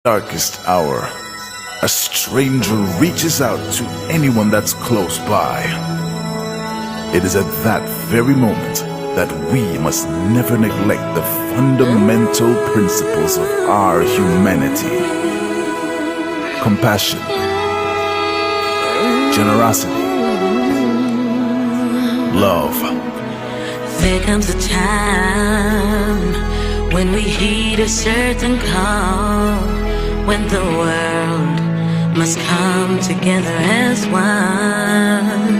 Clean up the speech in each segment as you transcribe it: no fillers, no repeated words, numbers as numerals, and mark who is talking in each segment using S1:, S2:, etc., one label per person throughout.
S1: darkest hour, a stranger reaches out to anyone that's close by. It is at that very moment that we must never neglect the fundamental principles of our humanity: compassion, generosity, love.
S2: There comes a time when we heed a certain call, when the world must come together as one.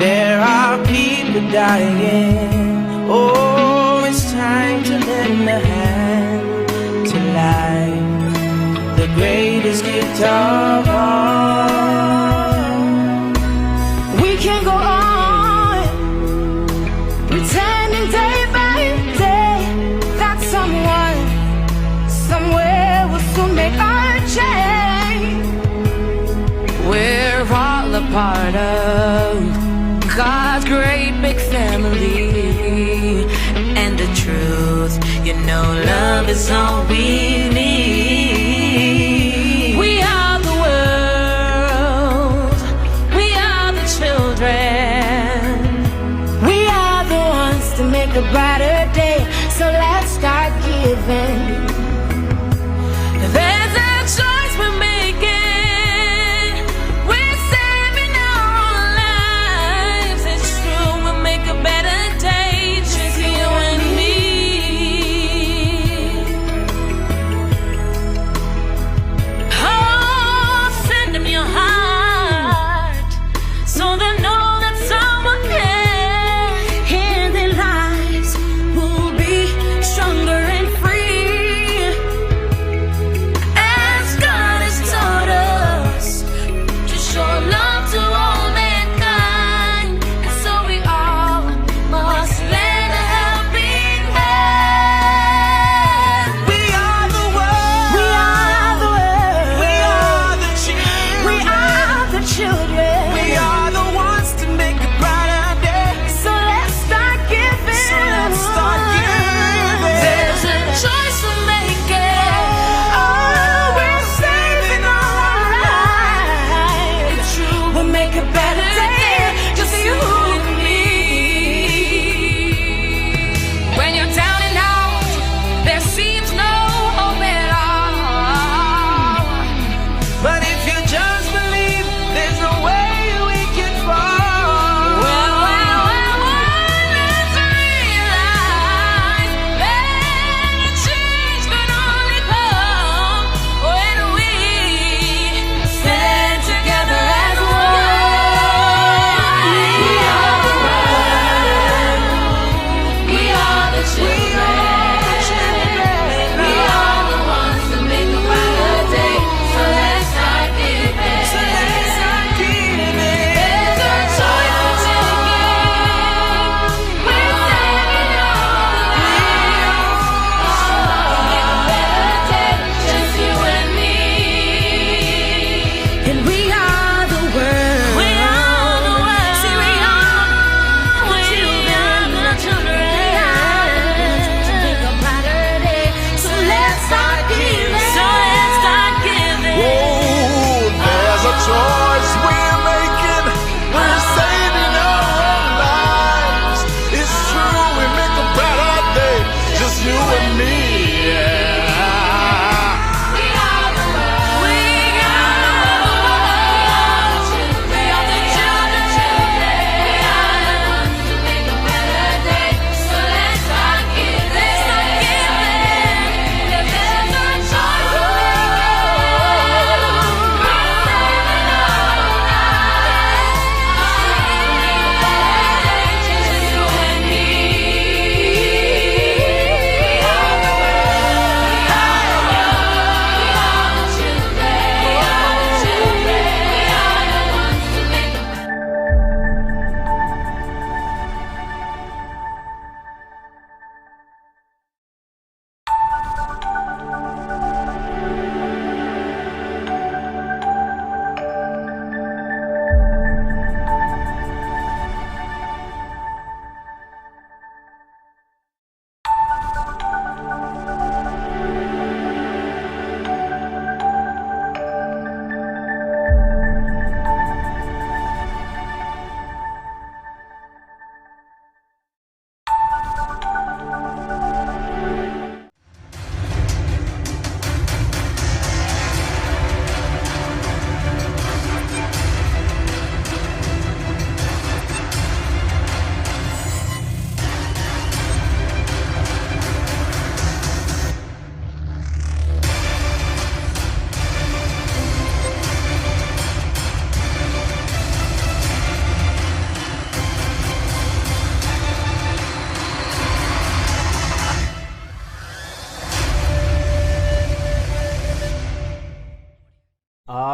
S3: There are people dying. Oh, it's time to lend a hand to life, the greatest gift of all.
S4: We can go on pretending day by day that someone somewhere will soon make our change.
S2: We're all a part of God's great big family, and the truth, you know, love is all we need. We are the world, we are the children,
S4: We are the ones to make a brighter day, so let's start giving.
S2: there's a choice we're making. We're saving our own lives. It's true, we'll make a better day, just you and me.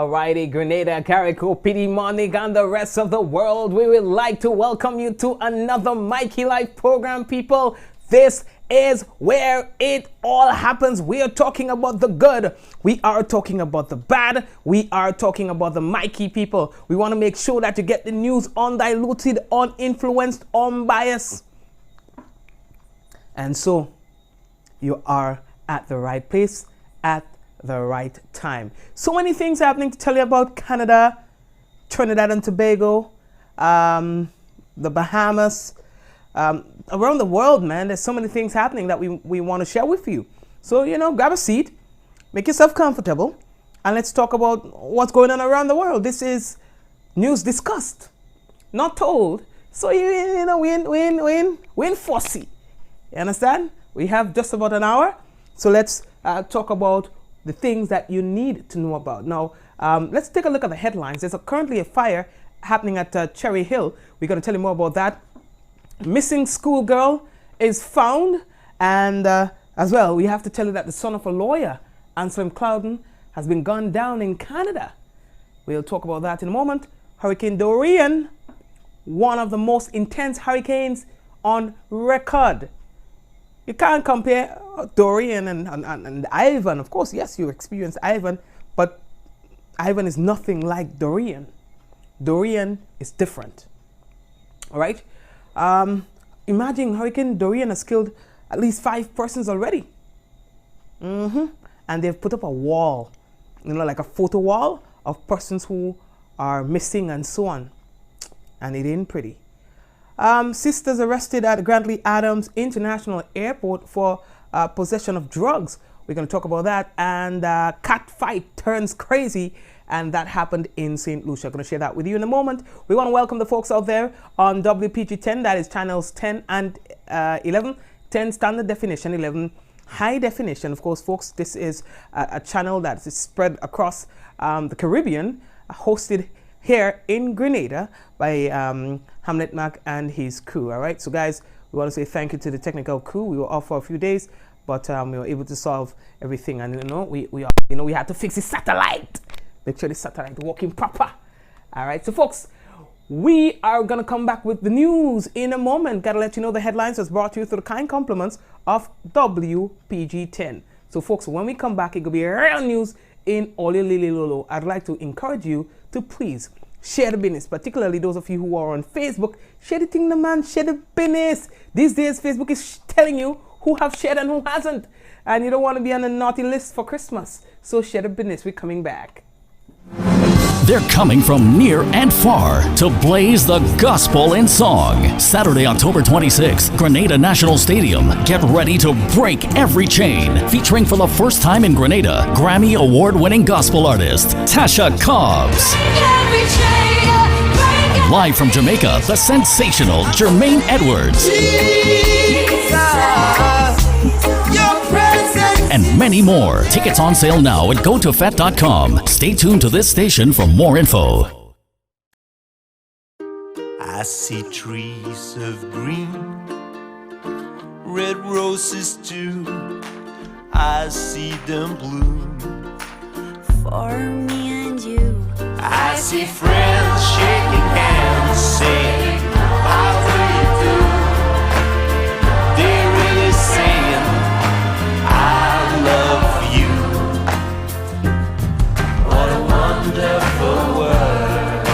S5: Alrighty, Grenada, Carrico, Pity, Monig, and the rest of the world, we would like to welcome you to another Mikey Life program, people. This is where it all happens. We are talking about the good. We are talking about the bad. We are talking about the Mikey people. We want to make sure that you get the news undiluted, uninfluenced, unbiased. And so, you are at the right place at the right time. So many things happening to tell you about Canada, Trinidad and Tobago, the Bahamas, around the world, man. There's so many things happening that we want to share with you. So, grab a seat, make yourself comfortable, and let's talk about what's going on around the world. This is news discussed, not told. So, we ain't fussy. You understand? We have just about an hour. So let's talk about the things that you need to know about. Now, let's take a look at the headlines. There's currently a fire happening at Cherry Hill. We're going to tell you more about that. Missing schoolgirl is found. And as well, we have to tell you that the son of a lawyer, Anselm Clouden, has been gunned down in Canada. We'll talk about that in a moment. Hurricane Dorian, one of the most intense hurricanes on record. You can't compare Dorian and Ivan. Of course, yes, you experienced Ivan, but Ivan is nothing like Dorian. Dorian is different. All right? Imagine Hurricane Dorian has killed at least 5 persons already. And they've put up a wall, like a photo wall of persons who are missing and so on. And it ain't pretty. Sisters arrested at Grantley Adams International Airport for possession of drugs. We're going to talk about that. And cat fight turns crazy. And that happened in St. Lucia. I'm going to share that with you in a moment. We want to welcome the folks out there on WPG10. That is channels 10 and 11. 10 standard definition, 11 high definition. Of course, folks, this is a channel that is spread across the Caribbean, hosted here in Grenada by Hamlet Mack and his crew. All right, so guys, we want to say thank you to the technical crew. We were off for a few days, but we were able to solve everything. And we had to fix the satellite, make sure the satellite working proper. All right, so folks, we are gonna come back with the news in a moment. Gotta let you know the headlines was brought to you through the kind compliments of WPG10. So folks, when we come back, it could be real news in Oli Lili Lolo. I'd like to encourage you to please share the business, particularly those of you who are on Facebook. Share the thing, the man, share the business. These days, Facebook is telling you who have shared and who hasn't. And you don't want to be on a naughty list for Christmas. So share the business. We're coming back.
S6: They're coming from near and far to blaze the gospel in song. Saturday, October 26th, Grenada National Stadium. Get ready to break every chain. Featuring for the first time in Grenada, Grammy award-winning gospel artist Tasha Cobbs. Live from Jamaica, the sensational Jermaine Edwards. And many more. Tickets on sale now at gotofet.com. Stay tuned to this station for more info.
S7: I see trees of green, red roses too. I see them bloom
S8: for me and you.
S7: I see friends shaking hands, saying, how do you do? They're really saying, I love you. What a wonderful world.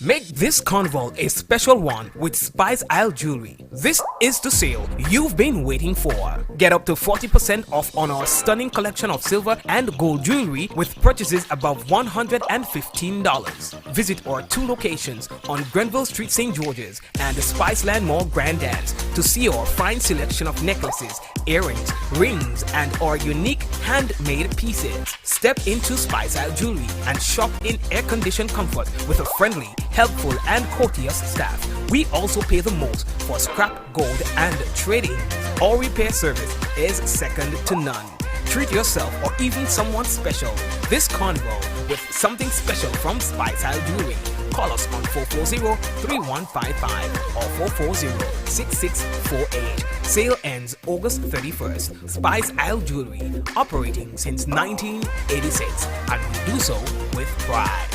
S9: Make this carnival a special one with Spice Isle Jewelry. This is the sale you've been waiting for. Get up to 40% off on our stunning collection of silver and gold jewelry with purchases above $115. Visit our 2 locations on Grenville Street, St. George's and the Spiceland Mall Grand Dance to see our fine selection of necklaces, earrings, rings, and our unique handmade pieces. Step into Spice Isle Jewelry and shop in air-conditioned comfort with a friendly, helpful, and courteous staff. We also pay the most for scrap gold and trading. Our repair service is second to none. Treat yourself or even someone special this carnival with something special from Spice Isle Jewelry. Call us on 440-3155 or 440-6648. Sale ends August 31st. Spice Isle Jewelry, operating since 1986, and we do so with pride.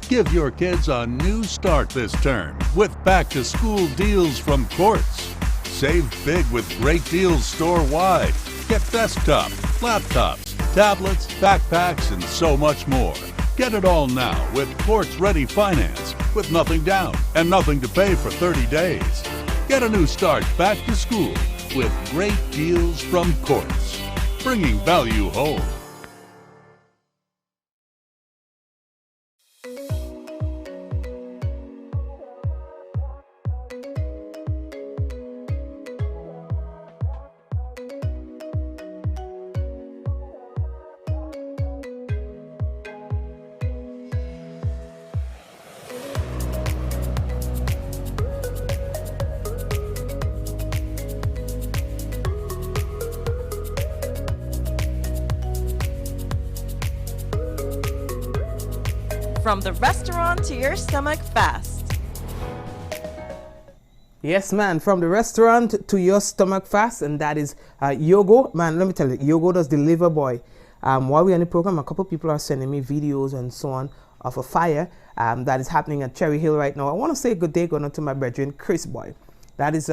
S10: Give your kids a new start this term with back-to-school deals from Quartz. Save big with great deals store-wide. Get desktop, laptops, tablets, backpacks, and so much more. Get it all now with Quartz Ready Finance with nothing down and nothing to pay for 30 days. Get a new start back to school with great deals from Quartz, bringing value home.
S11: From the restaurant to your stomach fast.
S5: Yes, man, from the restaurant to your stomach fast, and that is Yogo. Man, let me tell you, Yogo does deliver, boy. While we're on the program, a couple people are sending me videos and so on of a fire that is happening at Cherry Hill right now. I want to say good day going on to my brethren, Chris, boy. That is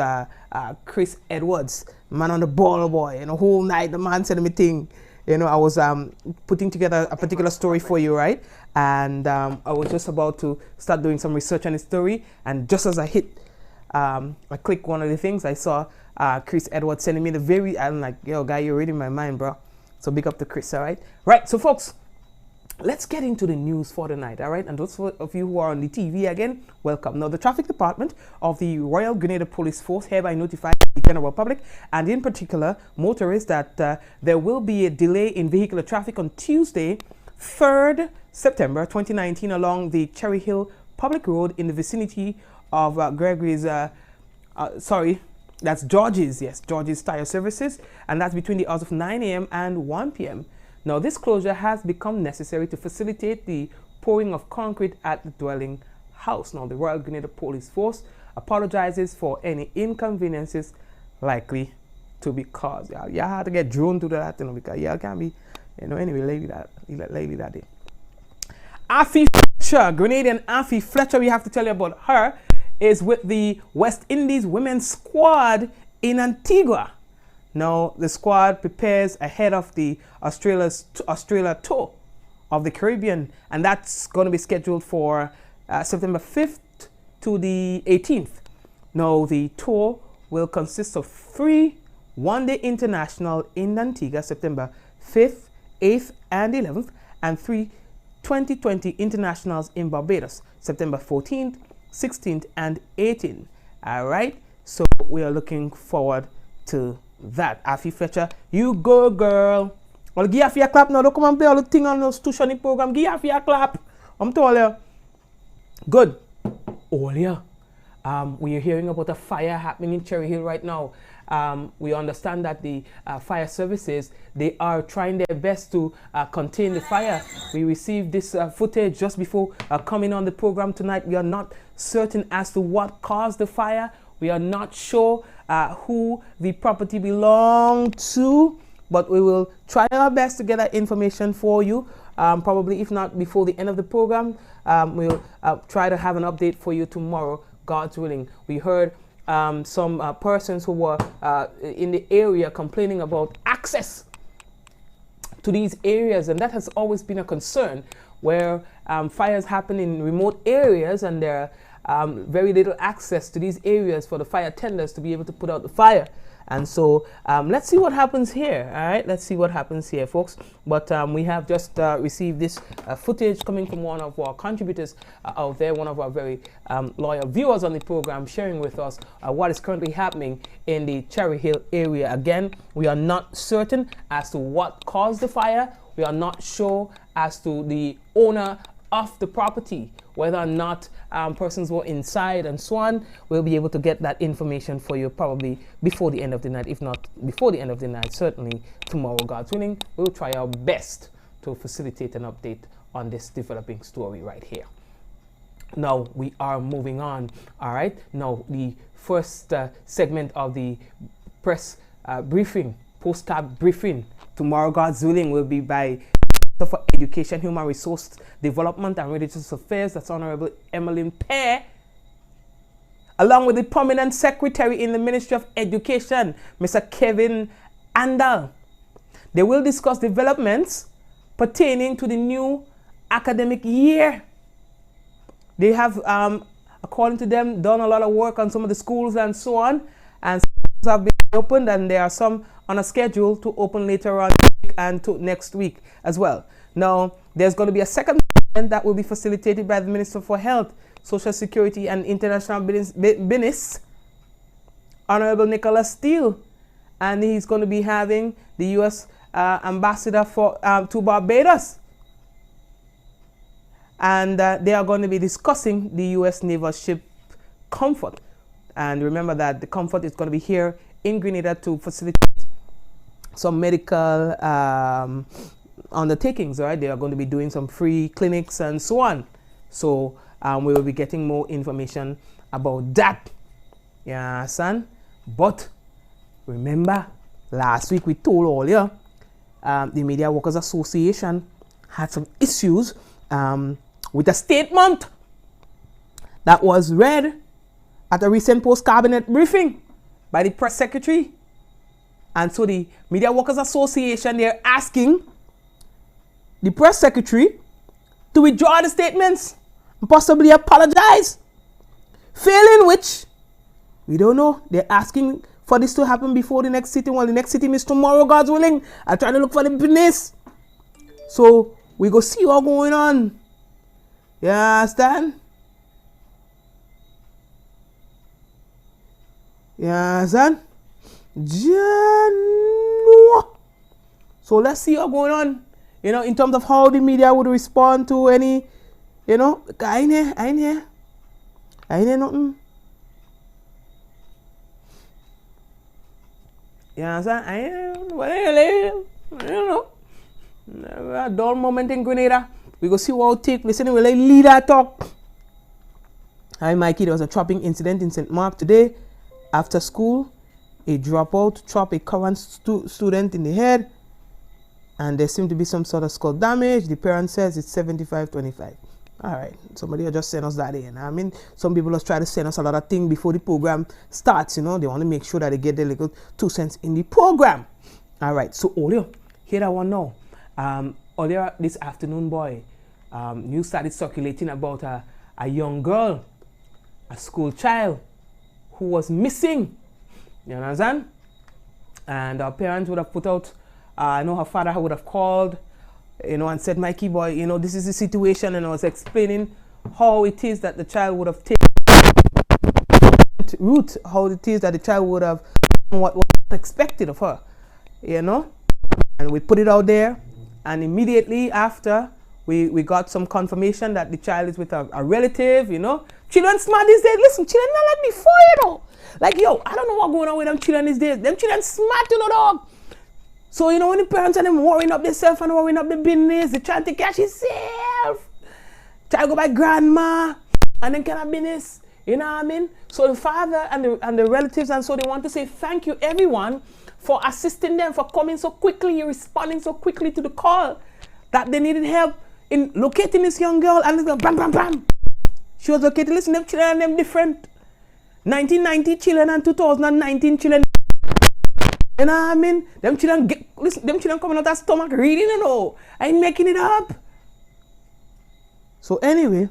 S5: Chris Edwards, man on the ball, boy. And the whole night, the man sending me thing. You know, I was putting together a particular story for you, right? And I was just about to start doing some research on the story. And just as I clicked one of the things, I saw Chris Edwards sending me I'm like, yo, guy, you're reading my mind, bro. So big up to Chris, all right? Right, so folks, let's get into the news for the night, all right? And those of you who are on the TV again, welcome. Now, the Traffic Department of the Royal Grenada Police Force hereby notified the general public, and in particular, motorists, that there will be a delay in vehicular traffic on Tuesday, 3rd September 2019, along the Cherry Hill Public Road in the vicinity of that's George's, yes, George's Tire Services, and that's between the hours of 9 a.m. and 1 p.m. Now, this closure has become necessary to facilitate the pouring of concrete at the dwelling house. Now, the Royal Grenada Police Force apologizes for any inconveniences likely to be caused. Y'all have to get drawn to that, you know, because y'all can't be, you know, anyway, lately that day. Afi Fletcher, Grenadian Afi Fletcher, we have to tell you about her, is with the West Indies women's squad in Antigua. Now, the squad prepares ahead of the Australia tour of the Caribbean, and that's going to be scheduled for September 5th to the 18th. Now, the tour will consist of 3 one-day international in Antigua, September 5th, 8th, and 11th, and 3 2020 internationals in Barbados, September 14th, 16th, and 18th. All right, so we are looking forward to that. Afi Fletcher, you go, girl. Well, give Afi a clap now. Don't come and play all the thing on those tuition program. Give Afi a clap. I'm telling you. Good. Earlier, we are hearing about a fire happening in Cherry Hill right now. We understand that the fire services, they are trying their best to contain the fire. We received this footage just before coming on the program tonight. We are not certain as to what caused the fire. We are not sure who the property belonged to, but we will try our best to get that information for you. Probably, if not before the end of the program, we'll try to have an update for you tomorrow, God's willing. We heard some persons who were in the area complaining about access to these areas, and that has always been a concern, where fires happen in remote areas and there are very little access to these areas for the fire tenders to be able to put out the fire. And so let's see what happens here. All right, let's see what happens here, folks. But we have just received this footage coming from one of our contributors out there, one of our very loyal viewers on the program, sharing with us what is currently happening in the Cherry Hill area. Again, we are not certain as to what caused the fire. We are not sure as to the owner of the property, whether or not persons were inside and so on. We'll be able to get that information for you probably before the end of the night. If not before the end of the night, certainly tomorrow, God's willing. We'll try our best to facilitate an update on this developing story right here. Now we are moving on. All right. Now the first segment of the press briefing, post-cab briefing, tomorrow, God's willing, will be by for Education, Human Resource Development and Religious Affairs. That's Honorable Emmeline Pear, along with the prominent secretary in the Ministry of Education, Mr. Kevin Andal. They will discuss developments pertaining to the new academic year. They have, according to them, done a lot of work on some of the schools and so on, and schools have been opened, and there are some on a schedule to open later on and to next week as well. Now, there's going to be a second event that will be facilitated by the Minister for Health, Social Security and International Business, Honorable Nicholas Steele, and he's going to be having the U.S. Ambassador to Barbados. And they are going to be discussing the U.S. naval ship Comfort. And remember that the Comfort is going to be here in Grenada to facilitate some medical undertakings, right? They are going to be doing some free clinics and so on. So we will be getting more information about that. Yeah, son. But remember, last week we told all you, the Media Workers Association had some issues with a statement that was read at a recent post-cabinet briefing by the press secretary. And so the Media Workers Association, they're asking the press secretary to withdraw the statements and possibly apologize. Failing which, we don't know. They're asking for this to happen before the next sitting. Well, the next sitting is tomorrow, God's willing. I'm trying to look for the business. So we go see what's going on. You understand? You understand? So let's see what's going on, you know, in terms of how the media would respond to any, you know, I ain't here nothing. You understand? I don't know. A dull moment in Grenada. We go see what it take. Listen, we'll let leader talk. Hi, Mikey. There was a chopping incident in St. Mark today. After school, a dropout chopped a current student in the head, and there seemed to be some sort of skull damage. The parent says it's 75-25. All right, somebody will just send us that in. I mean, some people just try to send us a lot of things before the program starts. You know, they want to make sure that they get their little 2 cents in the program. All right, so Olio, hear that one now. Earlier this afternoon, boy, news started circulating about a young girl, a school child, who was missing. You understand? And our parents would have put out, I know her father would have called, you know, and said, Mikey boy, you know, this is the situation, and I was explaining how it is that the child would have taken route, how it is that the child would have what was expected of her, you know. And we put it out there, and immediately after we got some confirmation that the child is with a relative, you know. Children smart these days. Listen, children not like before, you know. Like, yo, I don't know what's going on with them children these days. Them children smart, you know, dog. So, you know, when the parents and them worrying up themselves and worrying up the business, they try to take care of themselves. Try to go by grandma and then kind of business. You know what I mean? So the father and the relatives, and so they want to say thank you, everyone, for assisting them, for coming so quickly, responding so quickly to the call that they needed help in locating this young girl. And it's like, bam, bam, bam. She was located. Listen, them children and them different. 1990 children and 2019 children. You know what I mean? Them children listen, them children coming out of stomach reading, you know. I ain't making it up. So anyway,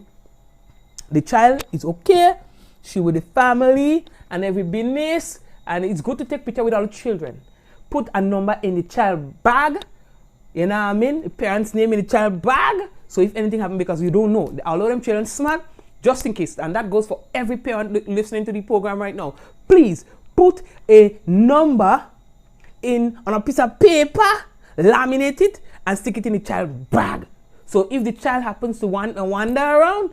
S5: the child is okay. She with the family and every business. And it's good to take picture with all the children. Put a number in the child bag. You know what I mean? The parent's name in the child bag. So if anything happens, because you don't know. All of them children smart. Just in case, and that goes for every parent listening to the program right now. Please put a number on a piece of paper, laminate it, and stick it in the child bag. So if the child happens to wander around,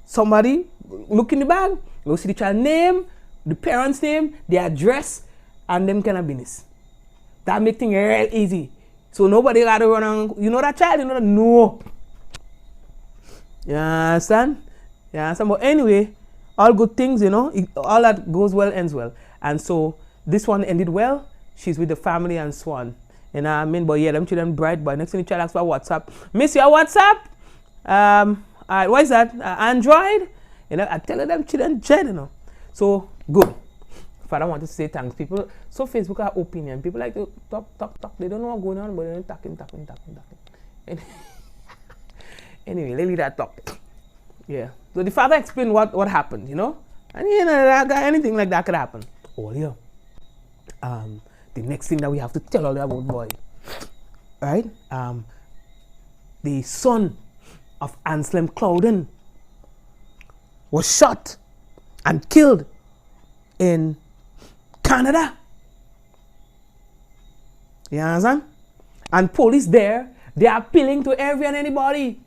S5: somebody look in the bag, go see the child name, the parent's name, the address, and them kind of business. That make things real easy. So nobody gotta run on. You know that child? You know that? No. You understand? You understand? But anyway, all good things, you know, all that goes well ends well. And so this one ended well. She's with the family and so on. You know what I mean? But yeah, them children bright boy. Next thing you try to ask for WhatsApp. Miss your WhatsApp? What is that? Android? You know, I tell them children dread, you know. So good. Father want to say thanks. People, so Facebook have opinion. People like to talk. They don't know what's going on, but they're talking. Anyway, they leave that talk. Yeah. So the father explained what happened, you know? And you know, anything like that could happen. Oh yeah. The next thing that we have to tell all about, boy, right? The son of Anselm Clouden was shot and killed in Canada. You understand? And police there, they are appealing to every and anybody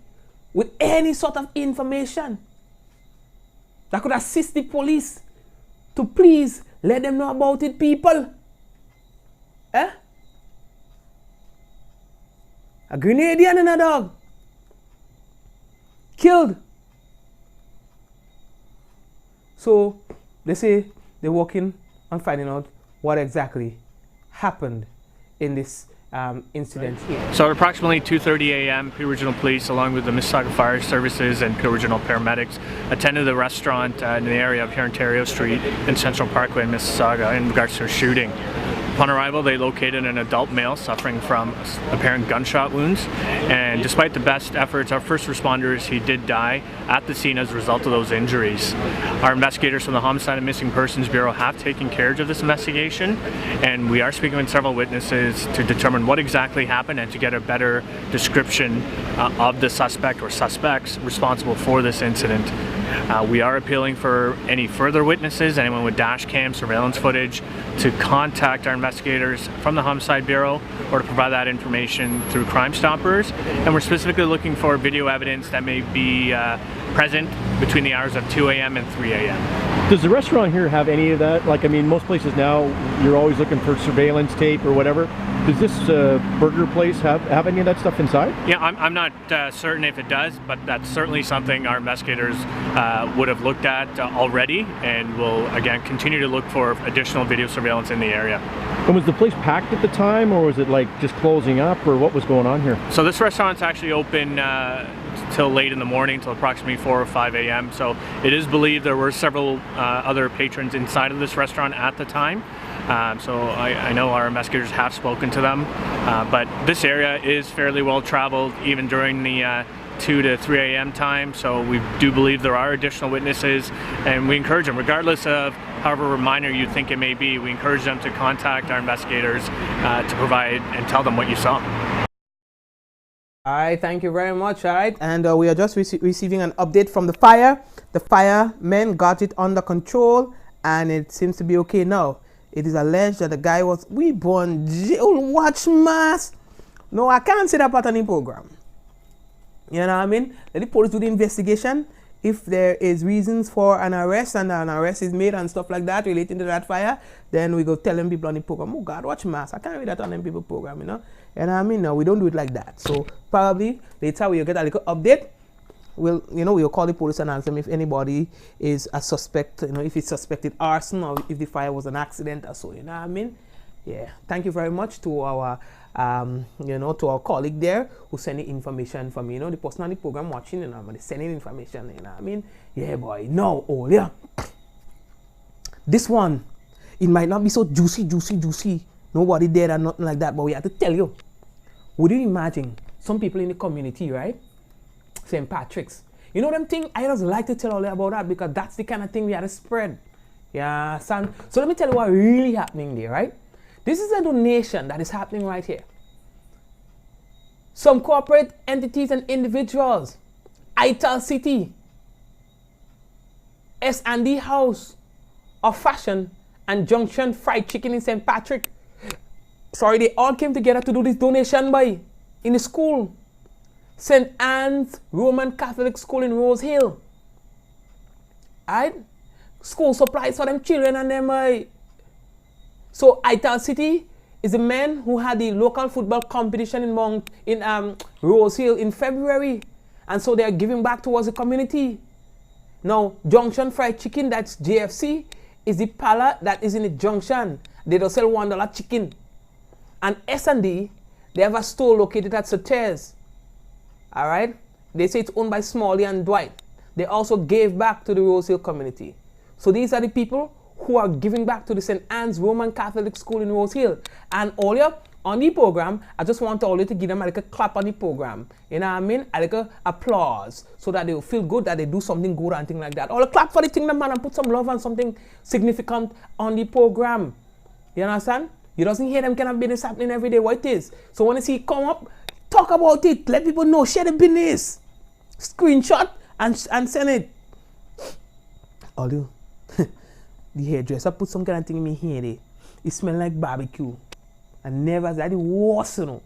S5: with any sort of information that could assist the police to please let them know about it, people. Eh? A Grenadian and a dog killed. So they say they're working on finding out what exactly happened in this incident here.
S12: So at approximately 2:30 a.m., Peel Regional Police, along with the Mississauga Fire Services and Peel Regional Paramedics, attended the restaurant in the area of Ontario Street in Central Parkway in Mississauga in regards to a shooting. Upon arrival, they located an adult male suffering from apparent gunshot wounds, and despite the best efforts of first responders, he did die at the scene as a result of those injuries. Our investigators from the Homicide and Missing Persons Bureau have taken care of this investigation, and we are speaking with several witnesses to determine what exactly happened and to get a better description of the suspect or suspects responsible for this incident. We are appealing for any further witnesses, anyone with dash cam surveillance footage, to contact our investigators from the Homicide Bureau or to provide that information through Crime Stoppers. And we're specifically looking for video evidence that may be present between the hours of 2 a.m. and 3 a.m.
S13: Does the restaurant here have any of that? Like, I mean, most places now, you're always looking for surveillance tape or whatever. Does this burger place have any of that stuff inside?
S12: Yeah, I'm not certain if it does, but that's certainly something our investigators would have looked at already, and will again continue to look for additional video surveillance in the area.
S13: And was the place packed at the time, or was it like just closing up, or what was going on here?
S12: So this restaurant's actually open till late in the morning, till approximately 4 or 5 a.m. So it is believed there were several other patrons inside of this restaurant at the time. So I know our investigators have spoken to them, but this area is fairly well traveled even during the 2 to 3 a.m. time, so we do believe there are additional witnesses, and we encourage them, regardless of however minor you think it may be, we encourage them to contact our investigators to provide and tell them what you saw.
S5: All right, thank you very much. All right, and we are just receiving an update from the fire. The firemen got it under control, and it seems to be okay now. It is alleged that the guy was born jail watch mass. No, I can't say that part on the program. You know what I mean? Let the police do the investigation. If there is reasons for an arrest and an arrest is made and stuff like that relating to that fire, then we go tell them people on the program, oh God, watch mass. I can't read that on them people program, you know? And I mean, no, we don't do it like that. So probably later we'll get a little update. We'll call the police and ask them if anybody is a suspect, if it's suspected arson or if the fire was an accident or so, you know what I mean? Yeah. Thank you very much to our to our colleague there who sent the information from the person on the program watching, they sending information, you know what I mean? Yeah, boy. No, oh yeah. This one, it might not be so juicy. Nobody dead or nothing like that, but we have to tell you. Would you imagine some people in the community, right? St. Patrick's. You know them thing? I just like to tell all about that because that's the kind of thing we had to spread. Yeah, son. So let me tell you what really happening there, right? This is a donation that is happening right here. Some corporate entities and individuals, Ital City, S&D House of Fashion and Junction Fried Chicken in St. Patrick. Sorry, they all came together to do this donation in the school. St. Anne's Roman Catholic School in Rose Hill. Alright? School supplies for them children and them. So Ital City is the man who had the local football competition in Rose Hill in February. And so they are giving back towards the community. Now, Junction Fried Chicken, that's JFC, is the parlor that is in the Junction. They don't sell $1 chicken. And S&D, they have a store located at Sauters. All right? They say it's owned by Smalley and Dwight. They also gave back to the Rose Hill community. So these are the people who are giving back to the St. Anne's Roman Catholic School in Rose Hill. And all you on the program, I just want all you to give them a clap on the program. You know what I mean? A little applause so that they will feel good that they do something good and things like that. All clap for the thing, man, and put some love and something significant on the program. You understand? You doesn't hear them kind of business happening every day, what it is. So when you see it come up, talk about it. Let people know. Share the business. Screenshot and send it. Although, the hairdresser put some kind of thing in my hair there. It smell like barbecue. I never said the worst, you know.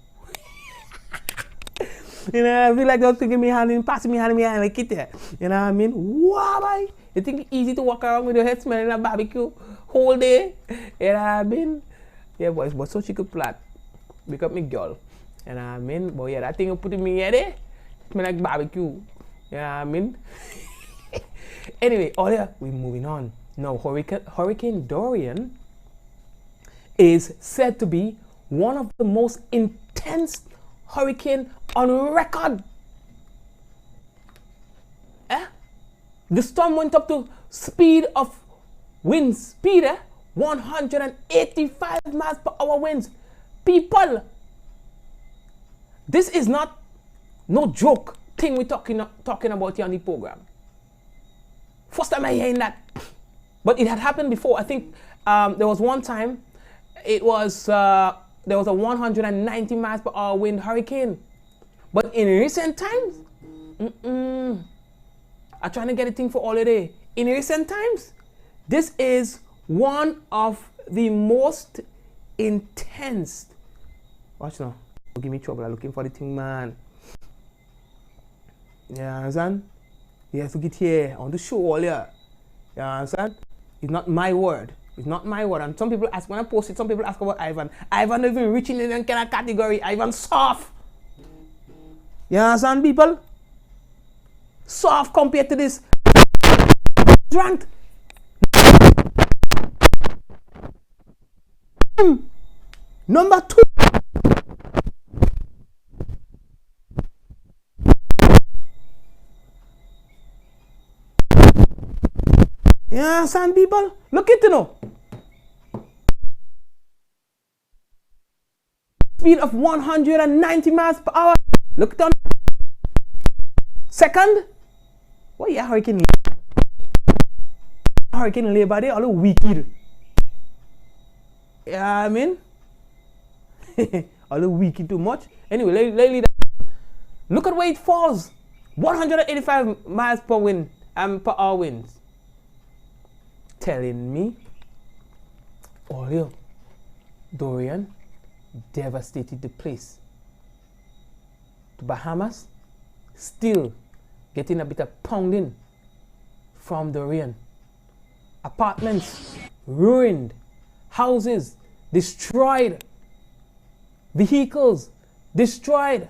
S5: You know, I feel like they're taking me hand in, passing me hand in my hand like it there. You know what I mean? Wow, boy. You think it's easy to walk around with your head smelling like barbecue whole day? You know what I mean? Yeah, boys, but so she could plot. Wake up me girl. You know what I mean? But yeah, that thing you put in me head there, smell like barbecue. You know what I mean? Anyway, oh yeah, we're moving on. Now, Hurricane Dorian is said to be one of the most intense hurricane on record. The storm went up to wind speed 185 miles per hour winds. People, this is not no joke thing we're talking about here on the program. First time I'm hearing that. But it had happened before. I think there was one time there was a 190 miles per hour wind hurricane. But in recent times, I'm trying to get a thing for all of day. In recent times, this is one of the most intense. Watch now. Don't give me trouble. I'm looking for the thing, man. You understand? You have to get here. I want to show all here. You understand? It's not my word. It's not my word. And some people ask, when I post it, some people ask about Ivan. Ivan not even reaching in any kind of category. Ivan soft. You understand, people? Soft compared to this. Ranked. Number 2. You understand, people? Look at it now. Speed of 190 miles per hour. Look down. Second. What yeah, hurricane? Hurricane labor day all the wicked. Yeah, I mean, all the wicked too much. Anyway, look at where it falls. 185 miles per hour winds. Telling me, oh, Dorian devastated the place. The Bahamas still getting a bit of pounding from Dorian. Apartments ruined, houses destroyed, vehicles destroyed.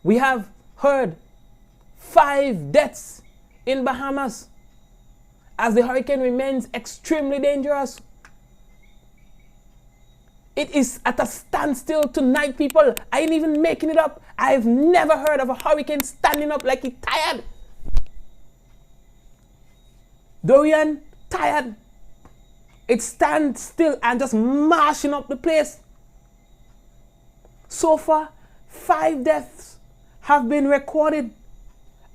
S5: We have heard 5 deaths in Bahamas as the hurricane remains extremely dangerous. It is at a standstill tonight, people. I ain't even making it up. I've never heard of a hurricane standing up like it's tired. Dorian, tired. It stands still and just mashing up the place. So far, 5 deaths have been recorded.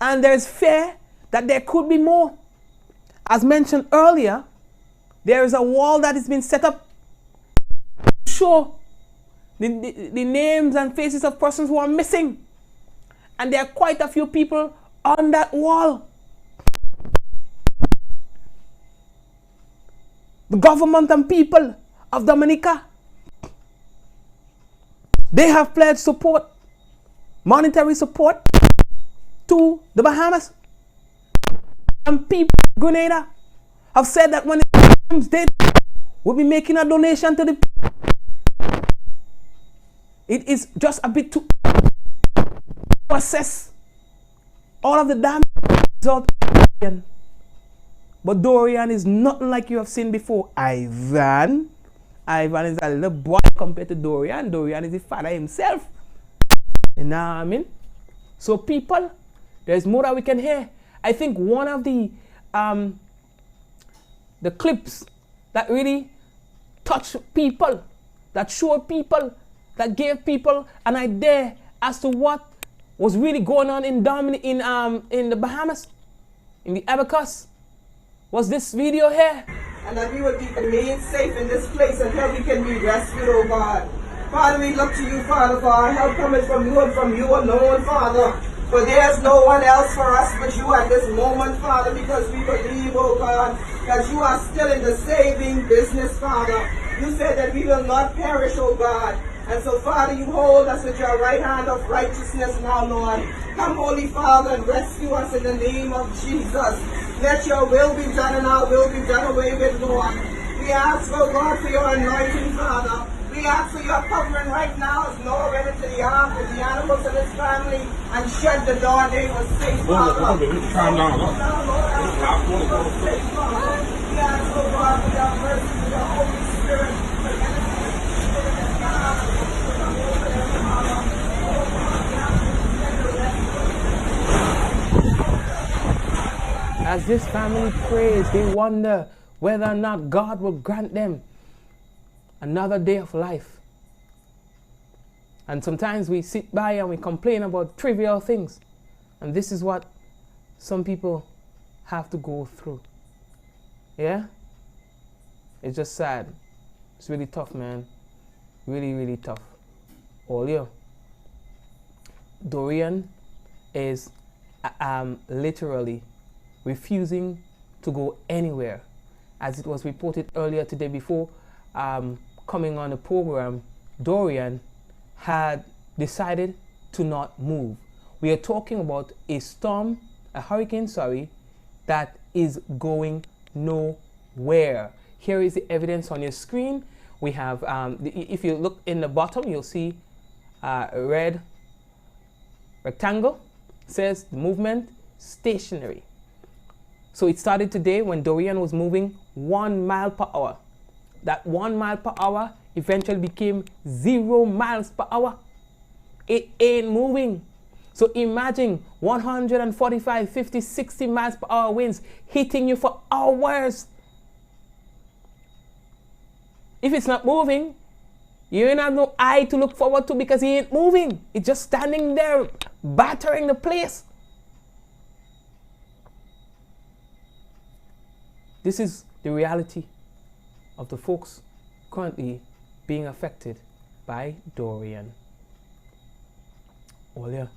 S5: And there's fear that there could be more. As mentioned earlier, there is a wall that has been set up to show the names and faces of persons who are missing. And there are quite a few people on that wall. The government and people of Dominica, they have pledged support, monetary support to the Bahamas. And people of Grenada have said that when it comes, they will be making a donation to the people. It is just a bit too assess all of the damage out of Dorian. But Dorian is nothing like you have seen before. Ivan is a little boy compared to Dorian. Dorian is the father himself. You know what I mean? So people, there's more that we can hear. I think one of the clips that really touched people, that showed people, that gave people an idea as to what was really going on in the Bahamas, in the Abacus, was this video here.
S3: And that we will remain safe in this place until we can be rescued, oh God. Father, we look to you, Father, for our help coming from you and from you alone, Father. For there's no one else for us but you at this moment, Father, because we believe, oh God, that you are still in the saving business, Father. You said that we will not perish, oh God. And so, Father, you hold us with your right hand of righteousness now, Lord. Come, Holy Father, and rescue us in the name of Jesus. Let your will be done and our will be done away with, Lord. We ask, oh God, for your anointing, Father. We ask for your covering right now as Noah went into the ark with the animals of his family and shut the door and they were safe, Father.
S14: Calm down.
S3: We ask, oh God, for your mercy, for your Holy Spirit.
S5: As this family prays, they wonder whether or not God will grant them another day of life. And sometimes we sit by and we complain about trivial things. And this is what some people have to go through. Yeah? It's just sad. It's really tough, man. Really, really tough. All you. Dorian is literally refusing to go anywhere. As it was reported earlier today before coming on the program, Dorian had decided to not move. We are talking about a storm, a hurricane, that is going nowhere. Here is the evidence on your screen. We have, if you look in the bottom, you'll see a red rectangle. It says the movement stationary. So it started today when Dorian was moving 1 mile per hour. That 1 mile per hour eventually became 0 miles per hour. It ain't moving. So imagine 145, 50, 60 miles per hour winds hitting you for hours. If it's not moving, you ain't have no eye to look forward to because he ain't moving. It's just standing there, battering the place. This is the reality of the folks currently being affected by Dorian. Olia,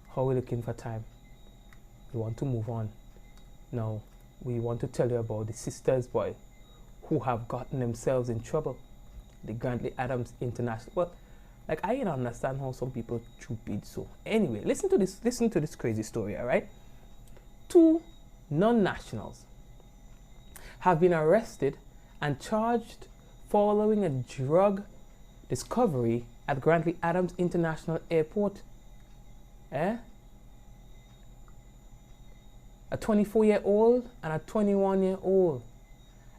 S5: how are we looking for time? We want to move on. Now, we want to tell you about the sisters, boy, who have gotten themselves in trouble. The Grantley Adams International. But, like, I don't understand how some people troop it so. Anyway, listen to this crazy story, all right? 2 non-nationals have been arrested and charged following a drug discovery at Grantley Adams International Airport. A 24-year-old and a 21-year-old.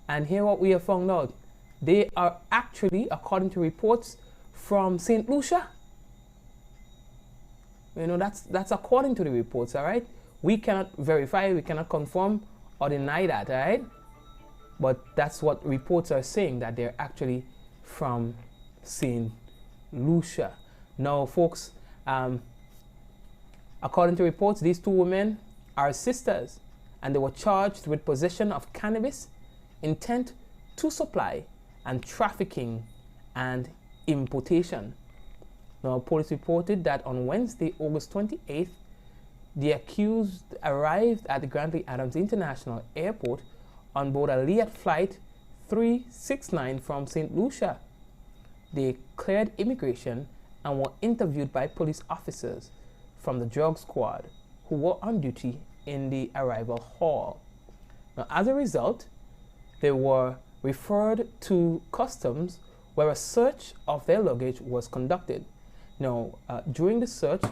S5: And here what we have found out. They are actually, according to reports, from St. Lucia. You know, that's according to the reports, all right? We cannot verify, we cannot confirm or deny that, all right? But that's what reports are saying, that they're actually from St. Lucia. Now, folks, according to reports, these 2 women are sisters, and they were charged with possession of cannabis, intent to supply, and trafficking and importation. Now, police reported that on Wednesday, August 28th, the accused arrived at the Grantley Adams International Airport on board a Liat flight 369 from St. Lucia. They cleared immigration and were interviewed by police officers from the drug squad who were on duty in the arrival hall. Now, as a result, they were referred to customs where a search of their luggage was conducted. Now, during the search,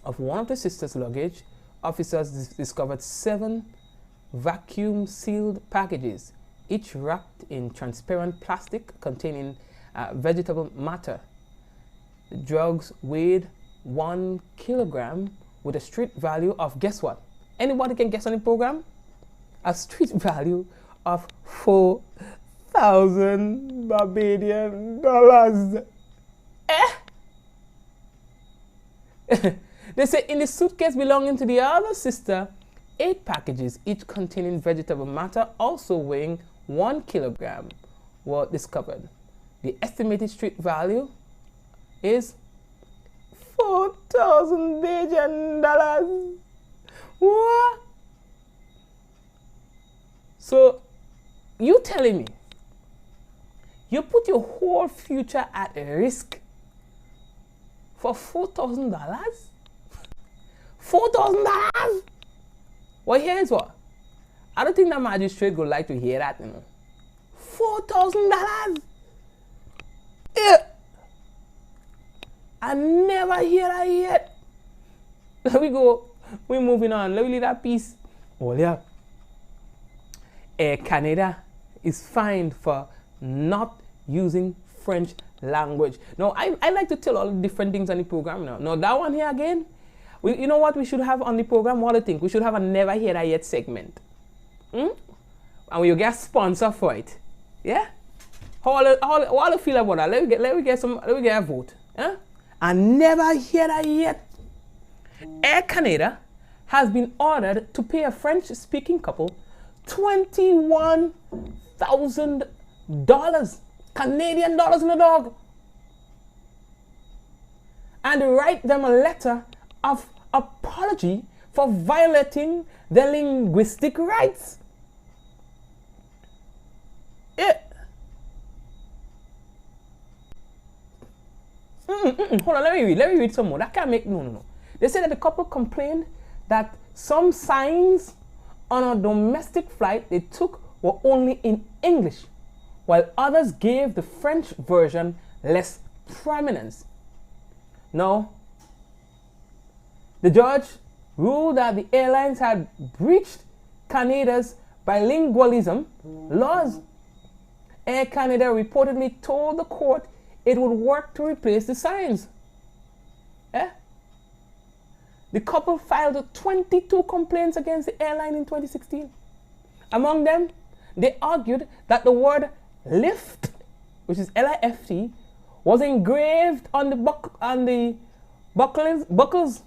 S5: of one of the sisters' luggage, officers discovered 7 vacuum-sealed packages, each wrapped in transparent plastic containing vegetable matter. The drugs weighed 1 kilogram with a street value of, guess what? Anybody can guess on the program? A street value of 4,000 Barbadian dollars. They say in the suitcase belonging to the other sister, 8 packages, each containing vegetable matter, also weighing 1 kilogram, were discovered. The estimated street value is 4,000 Barbadian dollars. What? So, you telling me you put your whole future at risk for $4,000? $4,000? Well, here's what. I don't think the magistrate would like to hear that, you know. $4,000? Yeah. I never hear that yet. Let we go. We're moving on. Let me leave that piece. Oh, yeah. Air Canada is fined for not using French language. Now, I like to tell all the different things on the program now. Now, that one here again, you know what we should have on the program? What do you think? We should have a Never Hear That Yet segment. And you get a sponsor for it. Yeah? How do you feel about that? Let me get a vote. Yeah? I never hear that yet. Air Canada has been ordered to pay a French-speaking couple $21,000 Canadian dollars in a dog, and write them a letter of apology for violating their linguistic rights. Yeah. Hold on, let me read some more. That can't make no. They say that the couple complained that some signs on a domestic flight they took were only in English, while others gave the French version less prominence. Now, the judge ruled that the airlines had breached Canada's bilingualism laws. Air Canada reportedly told the court it would work to replace the signs. The couple filed 22 complaints against the airline in 2016. Among them, they argued that the word lift, which is L-I-F-T, was engraved on the buckles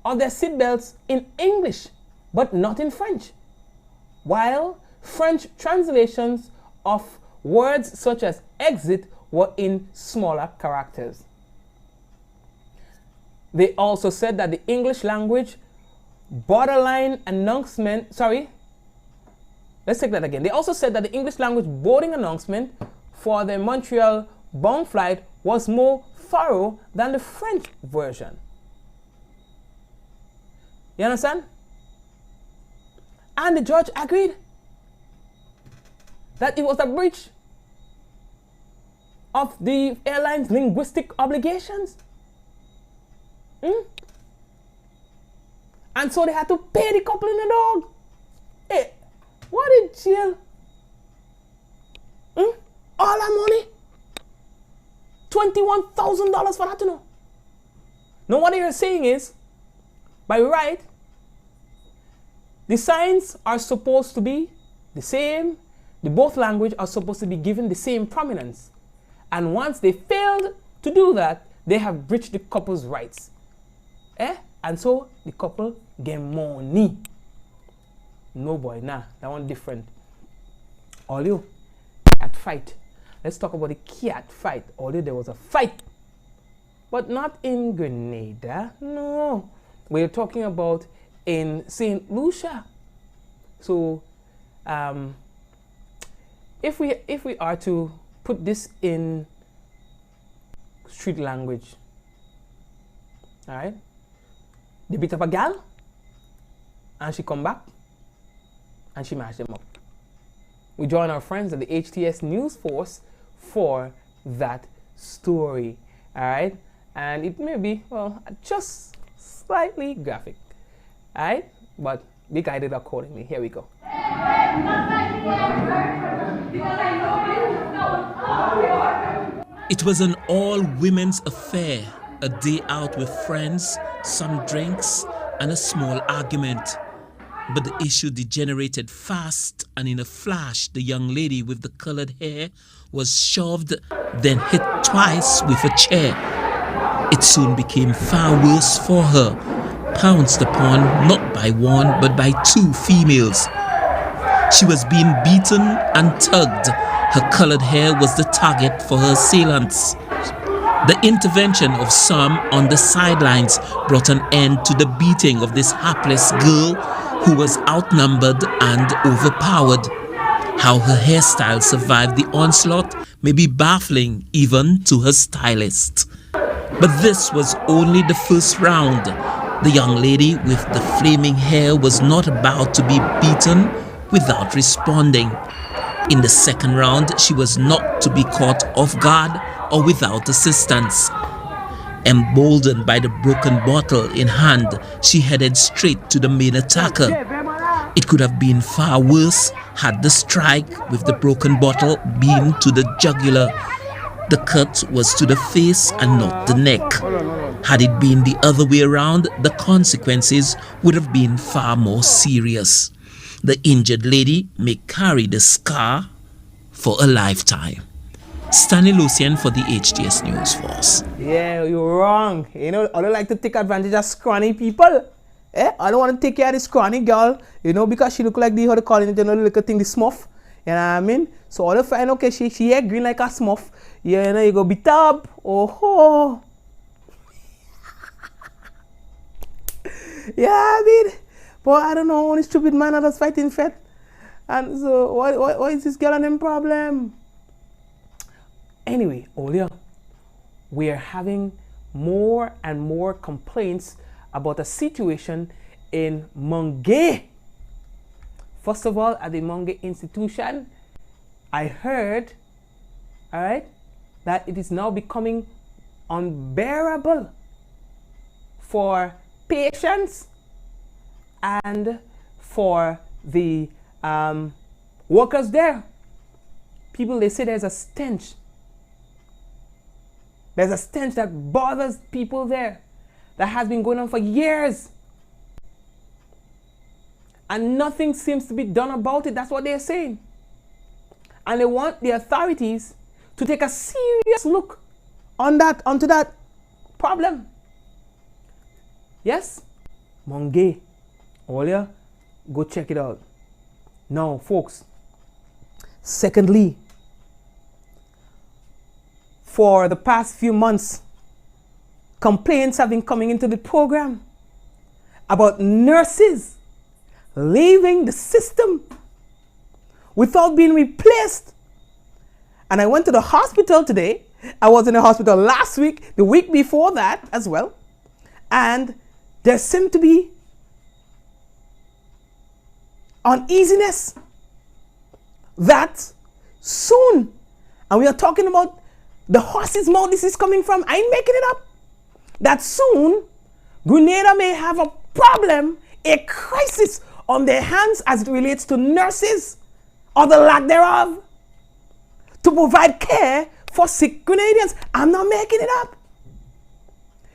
S5: of their seatbelts in English, but not in French, while French translations of words such as exit were in smaller characters. They also said that the English language borderline announcement, let's take that again. They also said that the English language boarding announcement for the Montreal bound flight was more thorough than the French version. You understand? And the judge agreed that it was a breach of the airline's linguistic obligations. And so they had to pay the couple in the dog. Hey, what in jail? All that money? $21,000 for that, you know. Now what they're saying is, by right, the signs are supposed to be the same. The both language are supposed to be given the same prominence. And once they failed to do that, they have breached the couple's rights. And so the couple get money. No boy, nah, that one different. All you, cat fight. Let's talk about the cat fight. Although there was a fight, but not in Grenada. No, we're talking about in St. Lucia. So, if we are to put this in street language, all right, they beat up a gal, and she come back, and she mashed them up. We join our friends at the HTS News Force for that story, all right? and it may be, well, just slightly graphic. Alright? But be guided accordingly. Here we go.
S14: It was an all-women's affair, a day out with friends, some drinks, and a small argument. But the issue degenerated fast, and in a flash, the young lady with the colored hair was shoved, then hit twice with a chair. It soon became far worse for her, pounced upon not by one but by two females. She was being beaten and tugged. Her colored hair was the target for her assailants. The intervention of some on the sidelines brought an end to the beating of this hapless girl who was outnumbered and overpowered. How her hairstyle survived the onslaught may be baffling even to her stylist. But this was only the first round. The young lady with the flaming hair was not about to be beaten without responding. In the second round, she was not to be caught off guard or without assistance. Emboldened by the broken bottle in hand, she headed straight to the main attacker. It could have been far worse had the strike with the broken bottle been to the jugular. The cut was to the face and not the neck. Had it been the other way around, the consequences would have been far more serious. The injured lady may carry the scar for a lifetime. Stanley Lucian for the HTS News Force.
S5: Yeah, you're wrong. You know, I don't like to take advantage of scrawny people. I don't want to take care of this scrawny girl, you know, because she look like the, how they call it, you know, the little thing, the smurf. You know what I mean? So all the find, okay, she hair green like a smurf. You know, you go beat up. Oh. Yeah, I mean, but I don't know, only stupid man that's fighting fat. And so, what is this girl and them problem? Anyway, Olia, we are having more and more complaints about a situation in Mungay. First of all, at the Mungay institution, I heard, all right, that it is now becoming unbearable for patients and for the workers there. People, they say there's a stench. There's a stench that bothers people there that has been going on for years. And nothing seems to be done about it. That's what they're saying. And they want the authorities to take a serious look onto that problem. Yes? Mungay. Olia, go check it out. Now, folks. Secondly, for the past few months, complaints have been coming into the program about nurses leaving the system without being replaced. And I went to the hospital today. I was in the hospital last week, the week before that as well. And there seemed to be uneasiness that soon, and we are talking about the horse's mouth this is coming from, I ain't making it up, that soon Grenada may have a problem, a crisis on their hands as it relates to nurses or the lack thereof to provide care for sick Grenadians. I'm not making it up.